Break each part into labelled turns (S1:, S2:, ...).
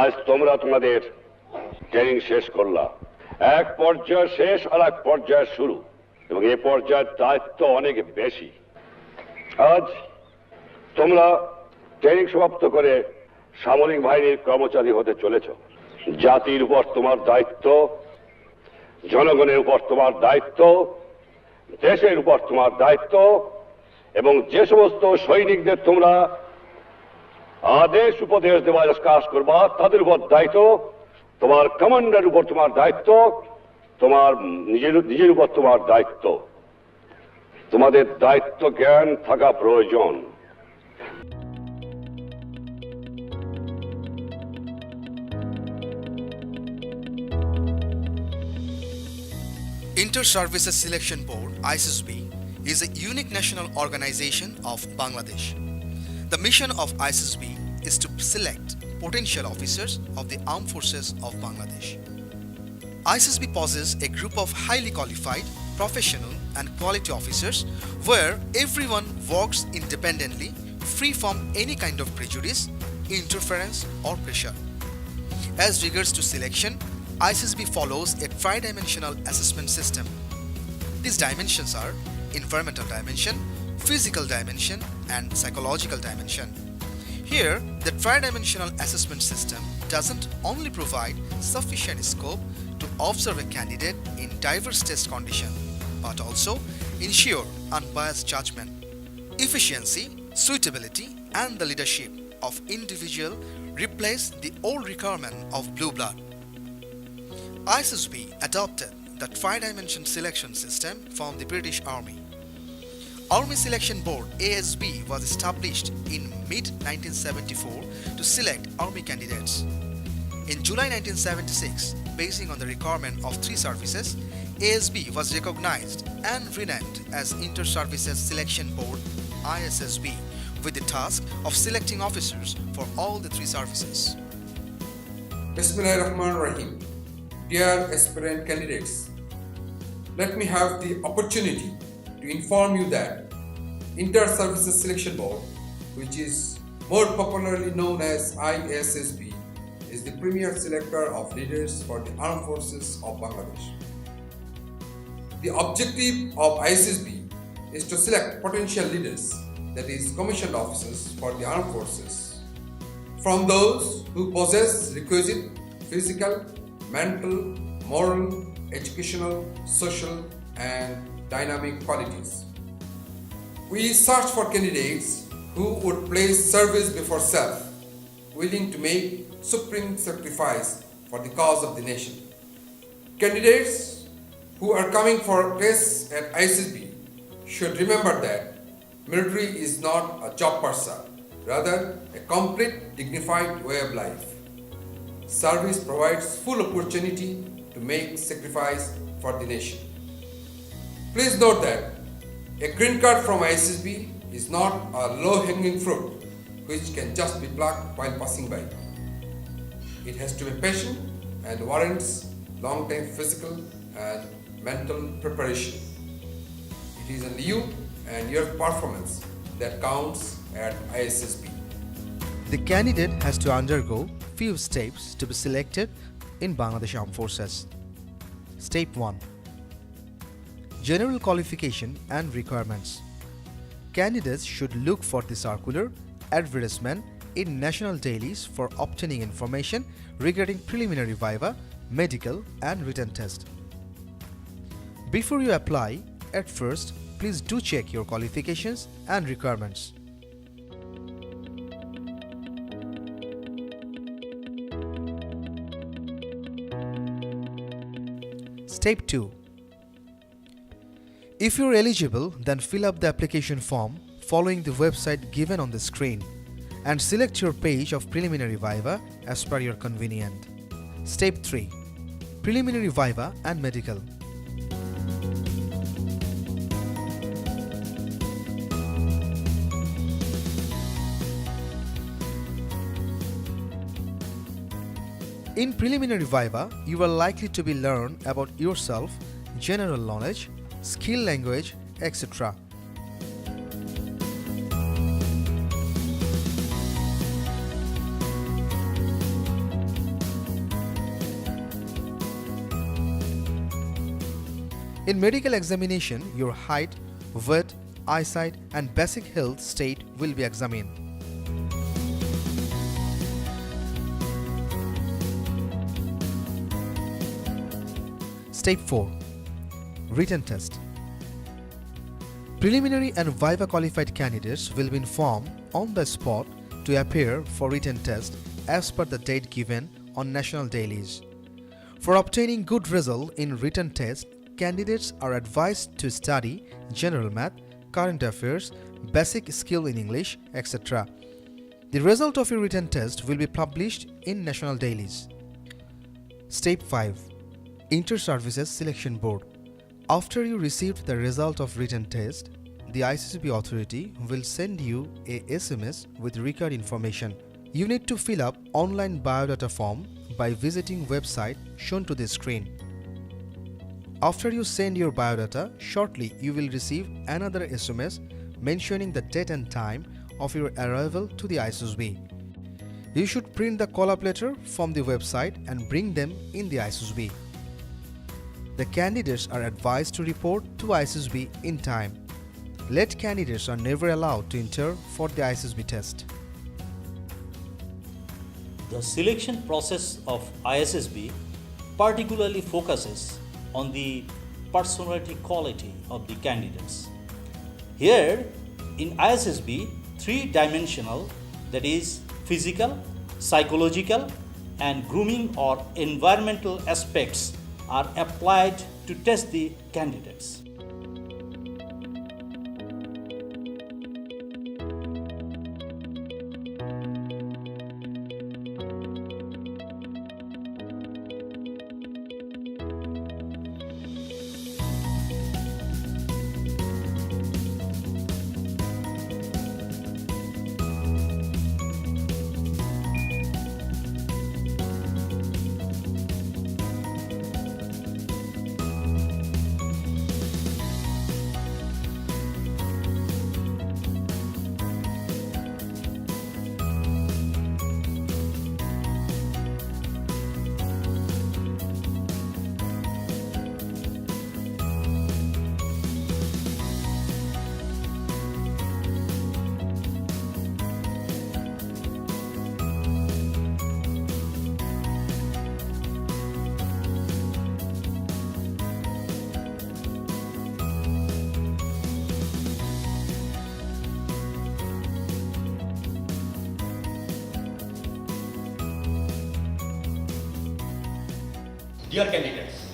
S1: আজ তোমরা তোমাদের ট্রেনিং শেষ করলা। এক পর্যায় শেষ আর এক পর্যায় শুরু, এবং এই পর্যায়ের দায়িত্ব অনেক বেশি। আজ তোমরা ট্রেনিং সমাপ্ত করে সামরিক বাহিনীর কর্মচারী হতে চলেছ। জাতির উপর তোমার দায়িত্ব, জনগণের উপর তোমার দায়িত্ব, দেশের উপর তোমার দায়িত্ব, এবং যে সমস্ত সৈনিকদের তোমরা আদেশ উপদেশ দেওয়ার কাজ করবা তাদের উপর দায়িত্ব, তোমার কমান্ডারের উপর তোমার দায়িত্ব, তোমার নিজের উপর তোমার দায়িত্ব। তোমাদের দায়িত্ব জ্ঞান থাকা প্রয়োজন।
S2: Inter-Services Selection Board (ISSB) is a unique national organization of Bangladesh. The mission of ISSB is to select potential officers of the armed forces of Bangladesh. ISSB possesses a group of highly qualified, professional and quality officers where everyone works independently, free from any kind of prejudice, interference or pressure. As regards to selection, ISSB follows a tri-dimensional assessment system. These dimensions are environmental dimension, physical dimension and psychological dimension. Here, the tri-dimensional assessment system doesn't only provide sufficient scope to observe a candidate in diverse test conditions, but also ensure unbiased judgment, efficiency, suitability and the leadership of individual replace the old requirement of blue blood. ISSB adopted the tri-dimension selection system from the British Army. Army Selection Board (ASB) was established in mid-1974 to select army candidates. In July 1976, basing on the requirement of 3 services, ASB was recognized and renamed as Inter-Services Selection Board (ISSB) with the task of selecting officers for all the 3 services.
S3: Bismillahirrahmanirrahim. Dear aspirant candidates, let me have the opportunity to inform you that Inter-Services Selection Board, which is more popularly known as ISSB, is the premier selector of leaders for the armed forces of Bangladesh. The objective of ISSB is to select potential leaders, that is, commissioned officers for the armed forces, from those who possess requisite physical, mental, moral, educational, social, and dynamic qualities. We search for candidates who would place service before self, willing to make supreme sacrifice for the cause of the nation. Candidates who are coming for tests at ISSB should remember that military is not a job pursuit, rather a complete dignified way of life. Service provides full opportunity to make sacrifice for the nation. Please note that a green card from ISSB is not a low-hanging fruit which can just be plucked while passing by. It has to be patient and warrants long-term physical and mental preparation. It is only you and your performance that counts at ISSB.
S2: The candidate has to undergo few steps to be selected in Bangladesh Armed Forces. Step 1. General qualification and requirements. Candidates should look for the circular advertisement in national dailies for obtaining information regarding preliminary viva, medical and written test. Before you apply, at first, please do check your qualifications and requirements. Step 2. If you're eligible, then fill up the application form following the website given on the screen and select your page of preliminary viva as per your convenient. Step 3. Preliminary viva and medical. In preliminary viva, you are likely to be learn about yourself, general knowledge, skill language, etc. In medical examination, your height, weight, eyesight and basic health state will be examined. Step 4. Written test. Preliminary and Viva qualified candidates will be informed on the spot to appear for written test as per the date given on national dailies. For obtaining good result in written test, candidates are advised to study general math, current affairs, basic skill in English, etc. The result of your written test will be published in national dailies. Step 5. Inter-Services Selection Board. After you received the result of written test, the ISSB authority will send you a SMS with required information. You need to fill up online biodata form by visiting website shown to the screen. After you send your biodata, shortly you will receive another SMS mentioning the date and time of your arrival to the ISSB. You should print the call-up letter from the website and bring them in the ISSB. The candidates are advised to report to ISSB in time. Late candidates are never allowed to enter for the ISSB test.
S4: The selection process of ISSB particularly focuses on the personality quality of the candidates. Here in ISSB, three-dimensional, that is physical, psychological and grooming or environmental aspects are applied to test the candidates.
S5: Dear candidates,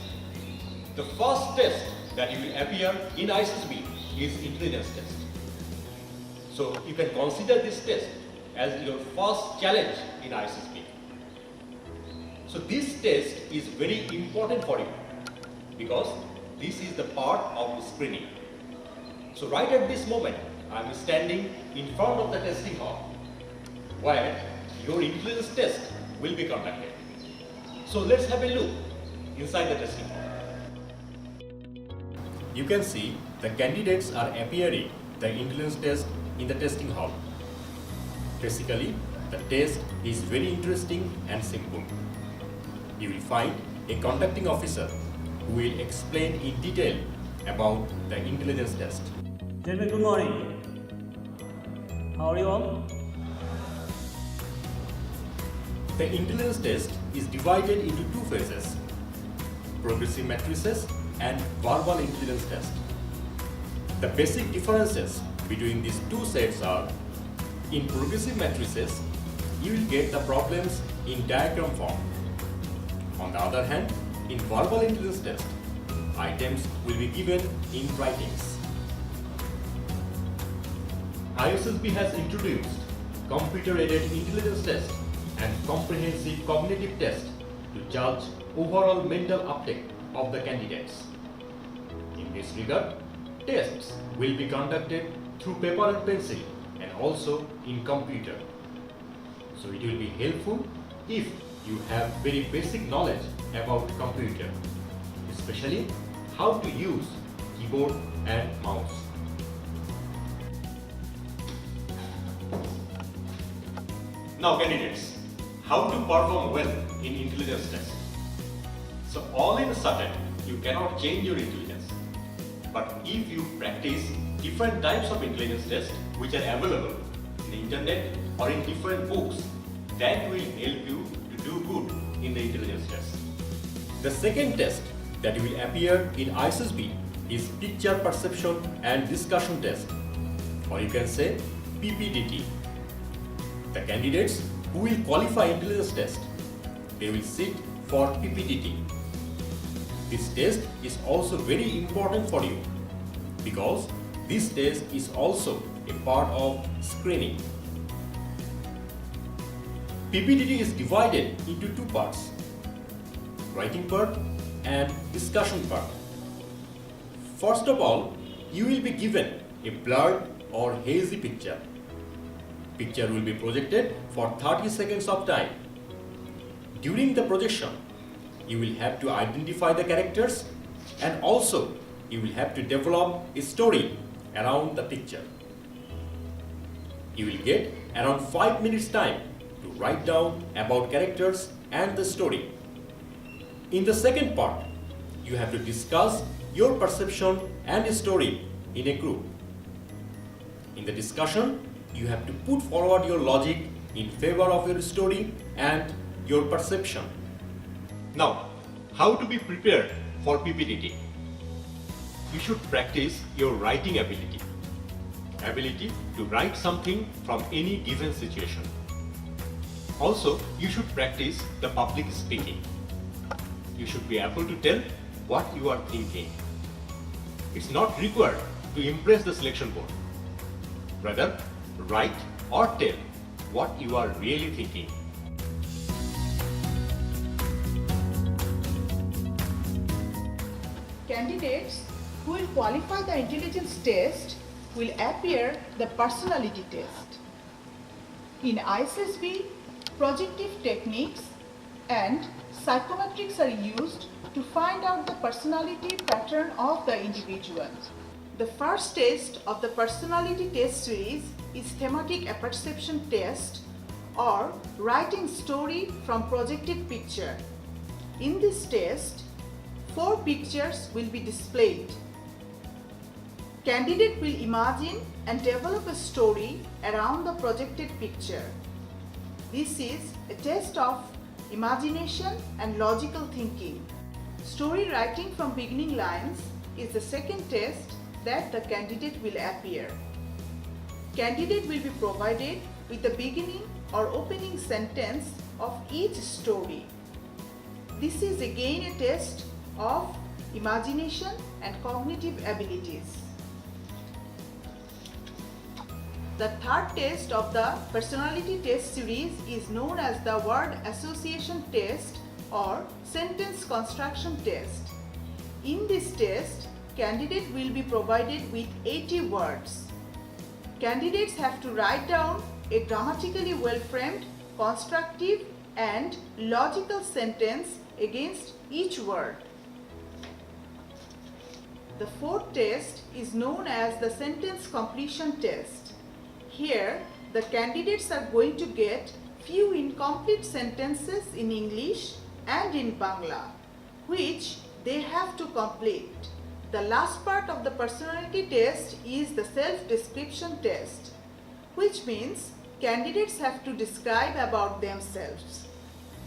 S5: the first test that you will appear in ISSB is intelligence test. So you can consider this test as your first challenge in ISSB. So this test is very important for you because this is the part of the screening. So right at this moment, I am standing in front of the testing hall where your intelligence test will be conducted. So let's have a look inside the testing hall. You can see the candidates are appearing the intelligence test in the testing hall. Basically, the test is very interesting and simple. You will find a conducting officer who will explain in detail about the intelligence test.
S6: Gentlemen, good morning. How are you all?
S5: The intelligence test is divided into two phases: progressive matrices and verbal intelligence test. The basic differences between these two sets are: in progressive matrices, you will get the problems in diagram form. On the other hand, in verbal intelligence test, items will be given in writings. ISSB has introduced computer-aided intelligence test and comprehensive cognitive test to judge overall mental uptake of the candidates. In this regard, tests will be conducted through paper and pencil and also in computer. So it will be helpful if you have very basic knowledge about computer, especially how to use keyboard and mouse. Now candidates, how to perform well in intelligence test. So all in a sudden, you cannot change your intelligence. But if you practice different types of intelligence tests which are available in the internet or in different books, that will help you to do good in the intelligence test. The second test that will appear in ISSB is Picture Perception and Discussion Test, or you can say PPDT. The candidates who will qualify intelligence test, they will sit for PPDT. This test is also very important for you because this test is also a part of screening. PPDT is divided into two parts, writing part and discussion part. First of all, you will be given a blurred or hazy picture. Picture will be projected for 30 seconds of time. During the projection, you will have to identify the characters and also you will have to develop a story around the picture. You will get around 5 minutes time to write down about characters and the story. In the second part, you have to discuss your perception and story in a group. In the discussion, you have to put forward your logic in favor of your story and your perception. Now, how to be prepared for PPDT? You should practice your writing ability. Ability to write something from any given situation. Also, you should practice the public speaking. You should be able to tell what you are thinking. It's not required to impress the selection board. Rather, write or tell what you are really thinking.
S7: Candidates who will qualify the intelligence test will appear the personality test. In ISSB, projective techniques and psychometrics are used to find out the personality pattern of the individual. The first test of the personality test series is thematic apperception test or writing story from projected picture. In this test, 4 pictures will be displayed. Candidate will imagine and develop a story around the projected picture. This is a test of imagination and logical thinking. Story writing from beginning lines is the second test that the candidate will appear. Candidate will be provided with the beginning or opening sentence of each story. This is again a test of imagination and cognitive abilities. The third test of the personality test series is known as the word association test or sentence construction test. In this test, candidate will be provided with 80 words. Candidates have to write down a grammatically well-framed, constructive and logical sentence against each word. The fourth test is known as the sentence completion test. Here, the candidates are going to get few incomplete sentences in English and in Bangla, which they have to complete. The last part of the personality test is the self-description test, which means candidates have to describe about themselves.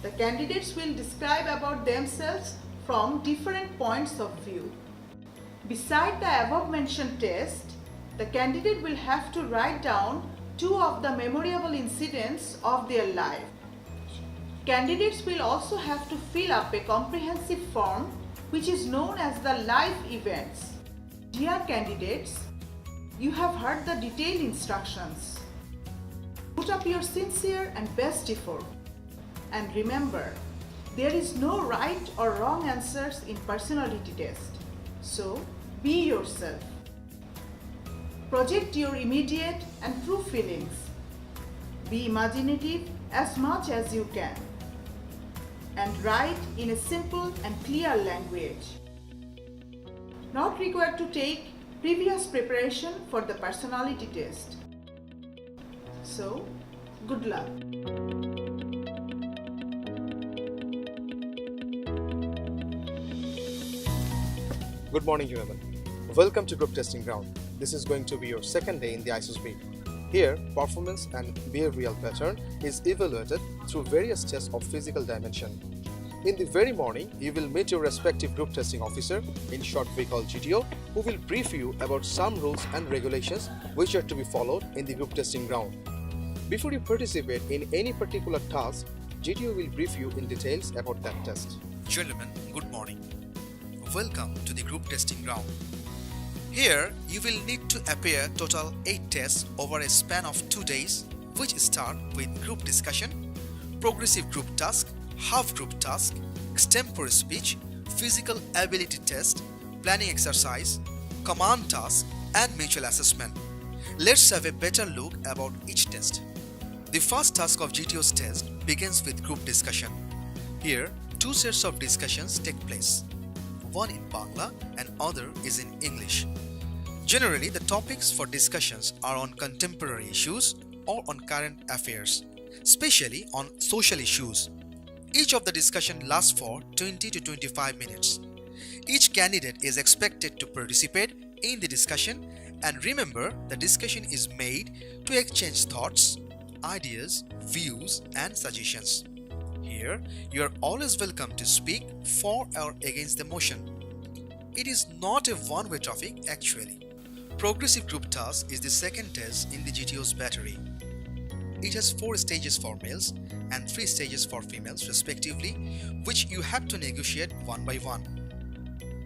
S7: The candidates will describe about themselves from different points of view. Beside the above mentioned test, the candidate will have to write down 2 of the memorable incidents of their life. Candidates will also have to fill up a comprehensive form which is known as the life events. Dear candidates, you have heard the detailed instructions. Put up your sincere and best effort. And remember, there is no right or wrong answers in personality test. So, be yourself. Project your immediate and true feelings. Be imaginative as much as you can. And write in a simple and clear language. Not required to take previous preparation for the personality test. So, good luck.
S8: Good morning, everyone. Welcome to Group Testing Ground. This is going to be your second day in the ISSB. Here, performance and behavioral pattern is evaluated through various tests of physical dimension. In the very morning, you will meet your respective group testing officer, in short we call GTO, who will brief you about some rules and regulations which are to be followed in the group testing ground. Before you participate in any particular task, GTO will brief you in details about that test.
S2: Gentlemen, good morning. Welcome to the group testing ground. Here, you will need to appear total 8 tests over a span of 2 days, which start with group discussion, progressive group task, half group task, extempore speech, physical ability test, planning exercise, command task, and mutual assessment. Let's have a better look about each test. The first task of GTO's test begins with group discussion. Here, 2 sets of discussions take place. One in Bangla and other is in English. Generally, the topics for discussions are on contemporary issues or on current affairs, especially on social issues. Each of the discussion lasts for 20 to 25 minutes. Each candidate is expected to participate in the discussion, and remember, the discussion is made to exchange thoughts, ideas, views and suggestions. Here, you are always welcome to speak for or against the motion. It is not a one-way traffic actually. Progressive group task is the second test in the GTO's battery. It has 4 stages for males and 3 stages for females respectively, which you have to negotiate one by one.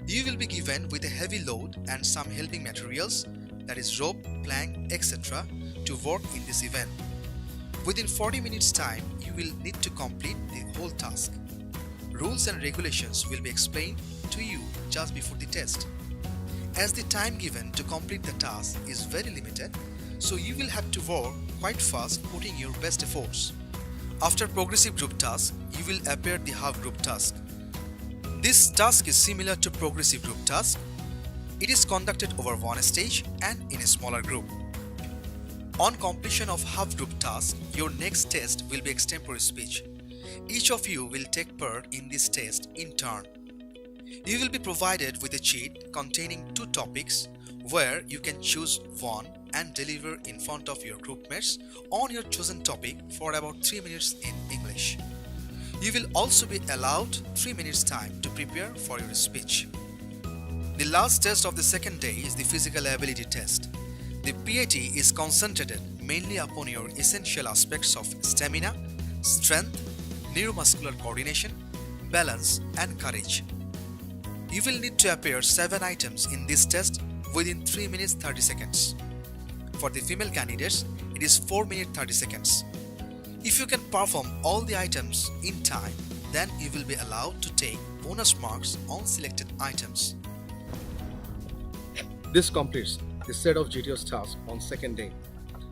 S2: You will be given with a heavy load and some helping materials, that is rope, plank, etc. to work in this event. Within 40 minutes time, you will need to complete the whole task. Rules and regulations will be explained to you just before the test. As the time given to complete the task is very limited, so you will have to work quite fast, putting your best efforts. After progressive group task, you will appear the half group task. This task is similar to progressive group task. It is conducted over one stage and in a smaller group. On completion of half group task, your next test will be extempore speech. Each of you will take part in this test in turn. You will be provided with a sheet containing 2 topics where you can choose one and deliver in front of your groupmates on your chosen topic for about 3 minutes in English. You will also be allowed 3 minutes time to prepare for your speech. The last test of the second day is the physical ability test. The PAT is concentrated mainly upon your essential aspects of stamina, strength, neuromuscular coordination, balance and courage. You will need to appear 7 items in this test within 3 minutes 30 seconds. For the female candidates, it is 4 minutes 30 seconds. If you can perform all the items in time, then you will be allowed to take bonus marks on selected items.
S8: This completes the set of GTO's tasks on second day.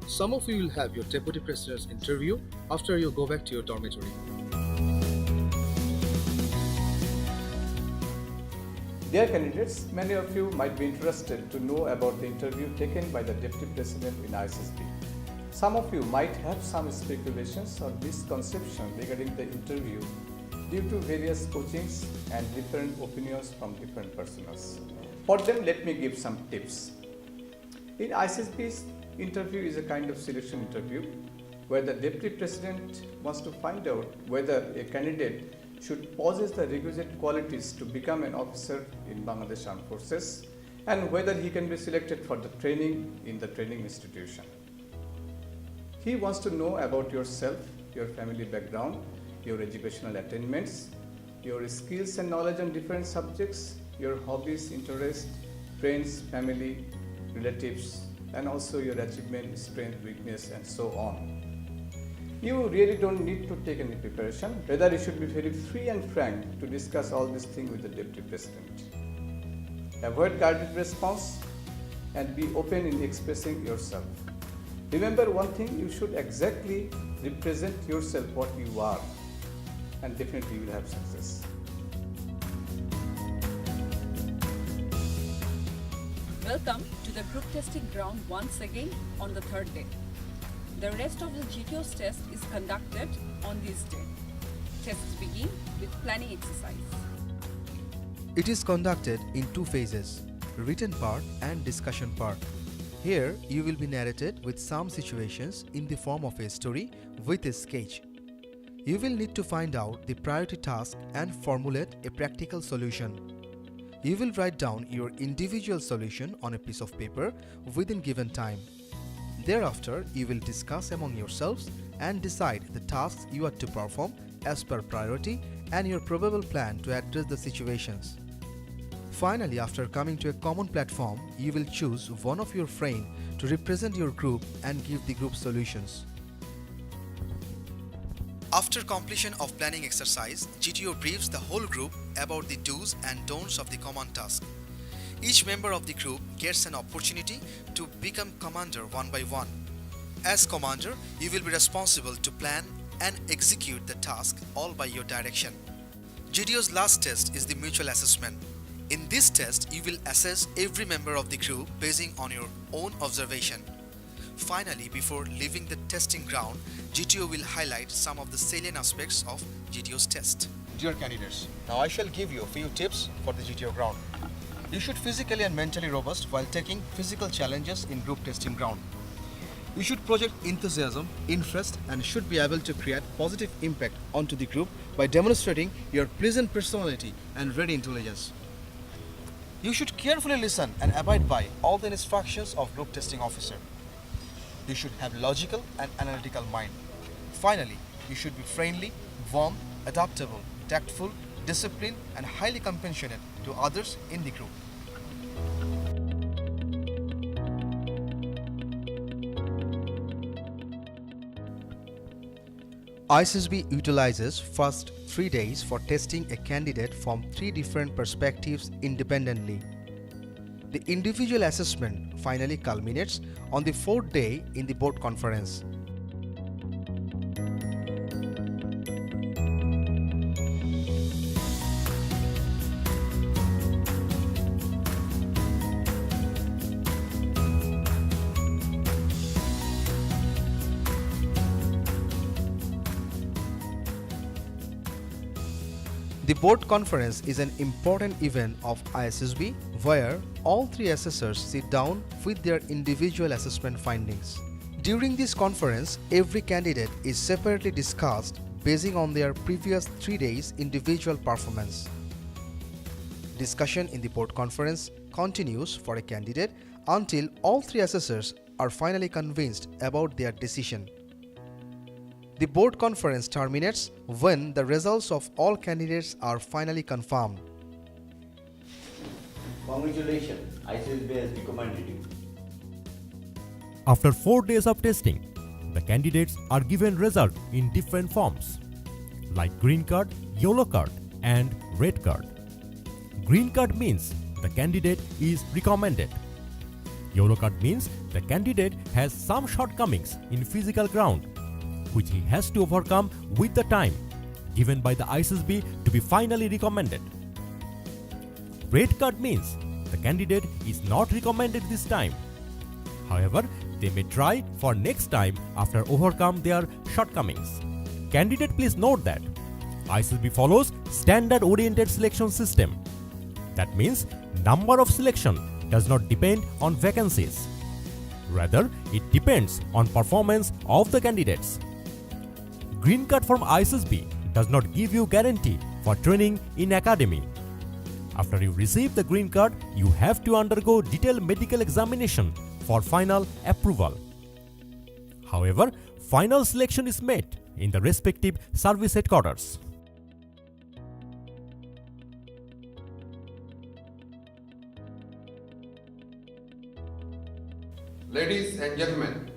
S8: Some of you will have your deputy president's interview after you go back to your dormitory.
S9: Dear candidates, many of you might be interested to know about the interview taken by the Deputy President in ISSB. Some of you might have some speculations or misconception regarding the interview due to various coachings and different opinions from different persons. For them, let me give some tips. In ISSB's interview is a kind of selection interview where the Deputy President wants to find out whether a candidate should possess the requisite qualities to become an officer in Bangladesh Armed Forces and whether he can be selected for the training in the training institution. He wants to know about yourself, your family background, your educational attainments, your skills and knowledge on different subjects, your hobbies, interests, friends, family, relatives, and also your achievement, strength, weakness, and so on. You really don't need to take any preparation. Rather, you should be very free and frank to discuss all these things with the Deputy President. Avoid guarded response and be open in expressing yourself. Remember one thing, you should exactly represent yourself what you are, and definitely you will have success.
S10: Welcome to the group testing ground once again on the 3rd day. The rest of the GTO's test is conducted on this day. Tests begin with planning exercise.
S2: It is conducted in 2 phases.
S8: written part and discussion part. Here you will be narrated with some situations in the form of a story with a sketch. You will need to find out the priority task and formulate a practical solution. You will write down your individual solution on a piece of paper within given time. Thereafter, you will discuss among yourselves and decide the tasks you are to perform as per priority and your probable plan to address the situations. Finally, after coming to a common platform, you will choose one of your friends to represent your group and give the group solutions.
S2: After completion of planning exercise, GTO briefs the whole group about the do's and don'ts of the common task. Each member of the group gets an opportunity to become commander one by one. As commander, you will be responsible to plan and execute the task all by your direction. GTO's last test is the mutual assessment. In this test, you will assess every member of the group basing on your own observation. Finally, before leaving the testing ground, GTO will highlight some of the salient aspects of GTO's test.
S8: Dear candidates, now I shall give you a few tips for the GTO ground. You should physically and mentally robust while taking physical challenges in group testing ground. You should project enthusiasm, interest, and should be able to create positive impact onto the group by demonstrating your pleasant personality and ready intelligence. You should carefully listen and abide by all the instructions of group testing officer. You should have logical and analytical mind. Finally, you should be friendly, warm, adaptable, tactful, disciplined, and highly compassionate to others in the group. ISSB utilizes first 3 days for testing a candidate from 3 different perspectives independently. The individual assessment finally culminates on the 4th day in the board conference. The board conference is an important event of ISSB where all 3 assessors sit down with their individual assessment findings. During this conference, every candidate is separately discussed basing on their previous 3 days' individual performance. Discussion in the board conference continues for a candidate until all 3 assessors are finally convinced about their decision. The board conference terminates when the results of all candidates are finally confirmed.
S6: Congratulations, ISSB has recommended you.
S11: After 4 days of testing, the candidates are given results in different forms like green card, yellow card, and red card. Green card means the candidate is recommended. Yellow card means the candidate has some shortcomings in physical ground, which he has to overcome with the time given by the ISSB to be finally recommended. Red card means the candidate is not recommended this time. However, they may try for next time after overcome their shortcomings. Candidate, please note that ISSB follows standard oriented selection system. That means number of selection does not depend on vacancies. Rather, it depends on performance of the candidates. Green card from ISSB does not give you guarantee for training in academy. After you receive the green card, you have to undergo detailed medical examination for final approval. However, final selection is made in the respective service headquarters.
S3: Ladies and gentlemen,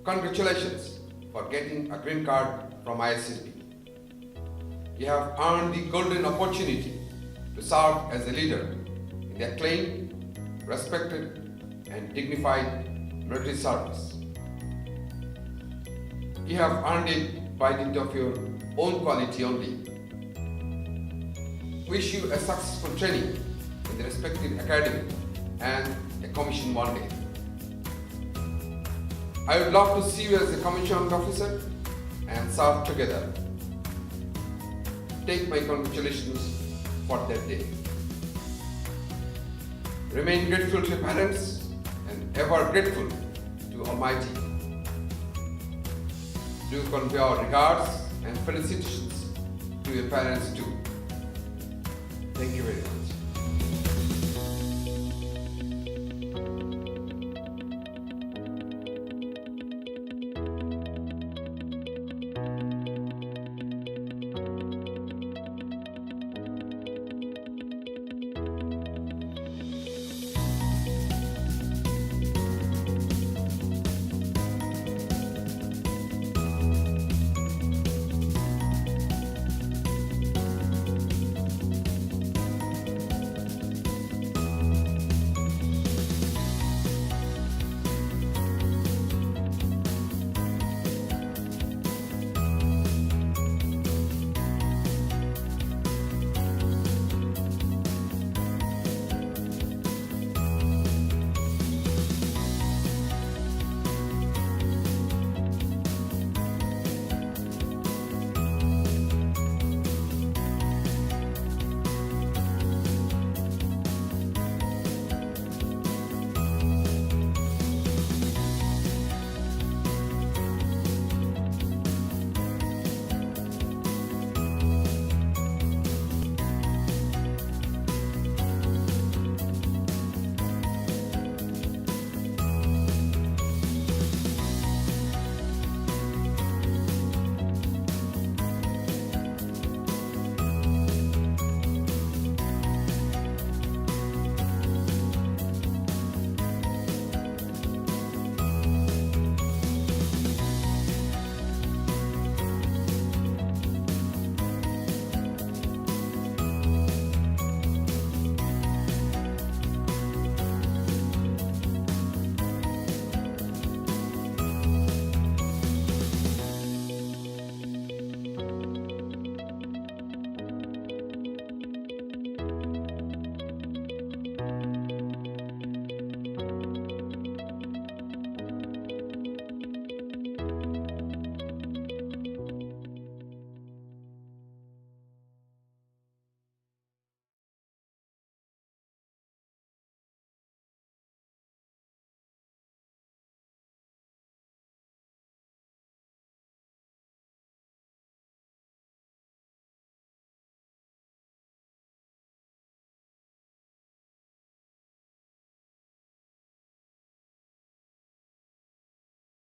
S3: congratulations for getting a green card from ISSB. You have earned the golden opportunity to serve as a leader in the acclaimed, respected, and dignified military service. You have earned it by dint of your own quality only. Wish you a successful training in the respective academy and a commission one day. I would love to see you as a commissioned officer and serve together. Take my congratulations for that day. Remain grateful to your parents and ever grateful to Almighty. Do convey our regards and felicitations to your parents too. Thank you very much.